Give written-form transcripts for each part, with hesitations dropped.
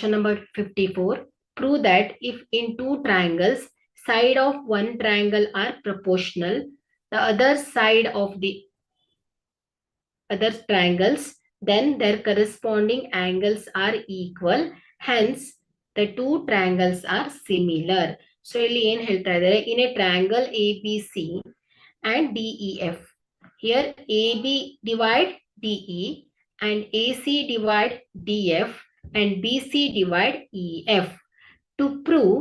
number 54. Prove that if in two triangles, side of one triangle are proportional, the other side of the other triangles, then their corresponding angles are equal. Hence, the two triangles are similar. So, ಇಲ್ಲಿ ಏನ್ ಹೇಳ್ತಾ ಇದ್ದಾರೆ, in a triangle ABC and DEF. Here AB divide DE and AC divide DF and BC divide EF. To prove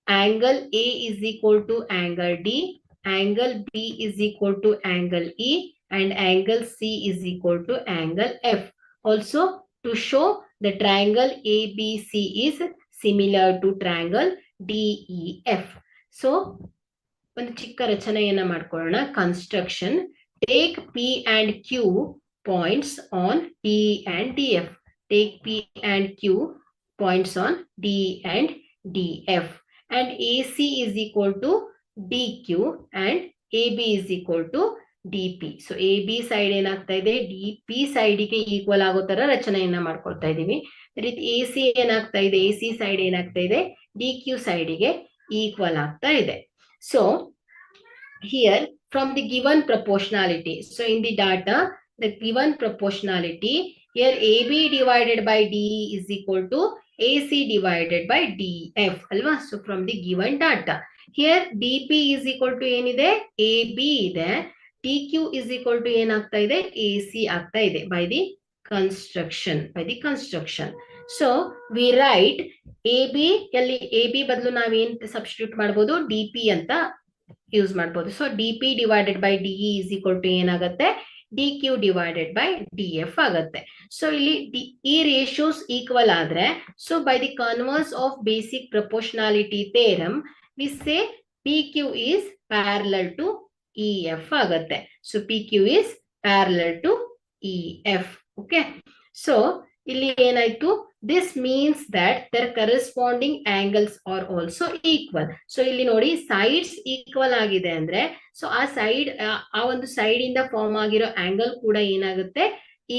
angle A is equal to angle D, angle B is equal to angle E, and angle C is equal to angle F. Also, to show the triangle ABC is similar to triangle DEF. So, ಒಂದು ಚಿಕ್ಕ ರಚನೆಯನ್ನ ಮಾಡ್ಕೊಳ್ಳೋಣ. Construction. Take P and Q points on D and DF. Take P and Q points on D and DF. And AC is equal to DQ and AB is equal to DP. So AB side ಏನಾಗ್ತಾ ಇದೆ, DP ಸೈಡಿಗೆ equal ಆಗೋ ತರ ರಚನೆಯನ್ನ ಮಾಡ್ಕೊಳ್ತಾ ಇದೀವಿ. ಅದೇ ರೀತಿ AC ಏನಾಗ್ತಾ ಇದೆ, AC ಸೈಡ್ ಏನಾಗ್ತಾ ಇದೆ, DQ ಸೈಡಿಗೆ ಈಕ್ವಲ್ ಆಗ್ತಾ ಇದೆ. So here from the given proportionality, so in the data, the given proportionality, here AB divided by DE is equal to AC divided by DF alva. So from the given data, here DP is equal to ಏನಿದೆ, AB ಇದೆ, TQ is equal to ಏನಾಗ್ತಾ ಇದೆ, AC ಆಗ್ತಾ ಇದೆ by the construction. So we write AB ಯಲ್ಲಿ AB ಬದಲು ನಾವೇನ್ substitute ಮಾಡಬಹುದು, DP ಅಂತ ಯೂಸ್ ಮಾಡಬಹುದು. So DP divided by DE is equal to ಏನಾಗುತ್ತೆ, DQ divided by DF ಆಗುತ್ತೆ. ಸೊ ಇಲ್ಲಿ ಈ ರೇಷಿಯೋಸ್ ಈಕ್ವಲ್ ಆದ್ರೆ, so by the converse of basic proportionality theorem we say PQ is parallel to EF ಆಗುತ್ತೆ. So PQ is parallel to EF. Okay, so ಇಲ್ಲಿ ಏನಾಯ್ತು, this means that their corresponding angles are also equal. So ಇಲ್ಲಿ ನೋಡಿ, sides equal ಆಗಿದೆ ಅಂದ್ರೆ, so ಆ side, ಆ ಒಂದು ಸೈಡ್ ಇಂದ ಫಾರ್ಮ್ ಆಗಿರೋ ಆಂಗಲ್ ಕೂಡ ಏನಾಗುತ್ತೆ,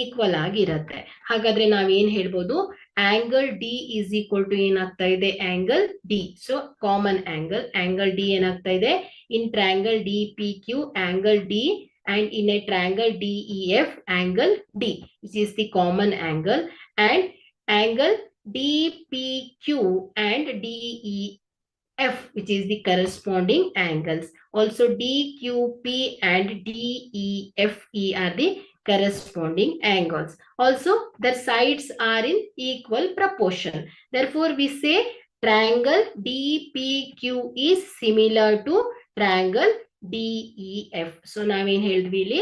ಈಕ್ವಲ್ ಆಗಿರುತ್ತೆ. ಹಾಗಾದ್ರೆ ನಾವೇನ್ ಹೇಳ್ಬೋದು, angle D is equal to ಏನಾಗ್ತಾ ಇದೆ, angle D. So common angle D ಏನಾಗ್ತಾ ಇದೆ, in triangle D P Q angle D, and in a triangle DEF angle D, which is the common angle, and angle DPQ and DEF, which is the corresponding angles. Also DQP and DEFE are the corresponding angles. Also the sides are in equal proportion. Therefore we say triangle DPQ is similar to triangle DEF. So ನಾವೇನ್ ಹೇಳಿದ್ವಿ, ಇಲ್ಲಿ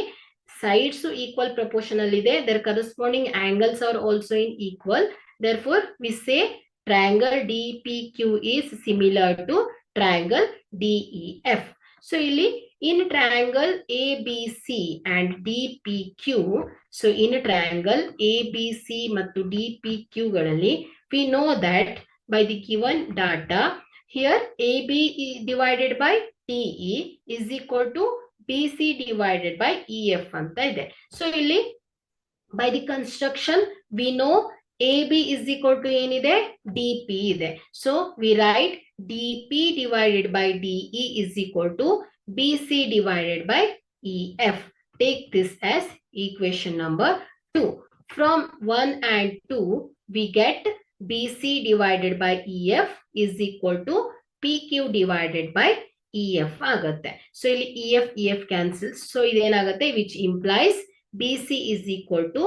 sides equal proportional ಇದೆ, their corresponding angles are also in equal. Therefore we say triangle DPQ is similar to triangle DEF. So ಇಲ್ಲಿ in triangle ABC and DPQ, so in triangle ABC ಮತ್ತು DPQ ಗಳಲ್ಲಿ we know that by the given data, here AB divided by DE is equal to BC divided by EF ಅಂತ ಇದೆ. So ಇಲ್ಲಿ by the construction we know AB is equal to ಏನಿದೆ, DP ಇದೆ. So we write DP divided by DE is equal to BC divided by EF. Take this as equation number 2. From 1 and 2 we get BC divided by EF is equal to PQ divided by EF ಆಗುತ್ತೆ. So ಇಲ್ಲಿ EF cancels. So ಇದೇನಾಗುತ್ತೆ, which implies BC is equal to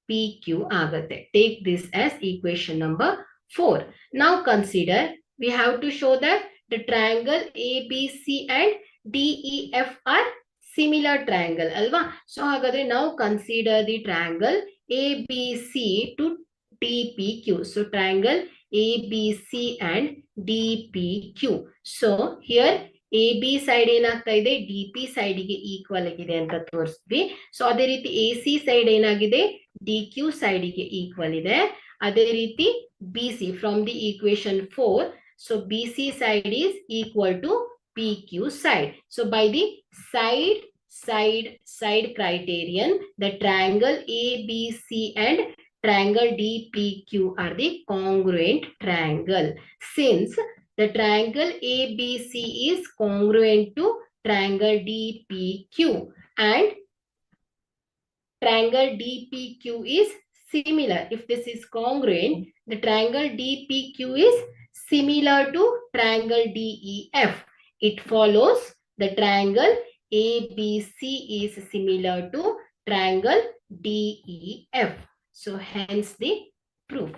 PQ ಆಗುತ್ತೆ. Take this as equation number 4. Now consider, we have to show that the triangle ABC and DEF are similar triangle ಅಲ್ವಾ. So ಹಾಗಾದ್ರೆ now consider the triangle ABC to DPQ. So triangle ABC and DPQ. So here AB side ಏನಾಗ್ತಾ ಇದೆ, DP ಸೈಡಿಗೆ equal ಆಗಿದೆ ಅಂತ ತೋರಿಸ್ತೀವಿ. So ಅದೇ ರೀತಿ AC ಸೈಡ್ ಏನಾಗಿದೆ, DQ ಸೈಡಿಗೆ ಈಕ್ವಲ್ ಇದೆ. ಅದೇ ರೀತಿ BC from the equation 4, so BC side is equal to PQ side. So by the side criterion, the triangle ABC and triangle DPQ are the congruent triangle. Since the triangle ABC is congruent to triangle DPQ and triangle DPQ is similar. If this is congruent, the triangle DPQ is similar to triangle DEF. It follows the triangle ABC is similar to triangle DEF. So hence the proof.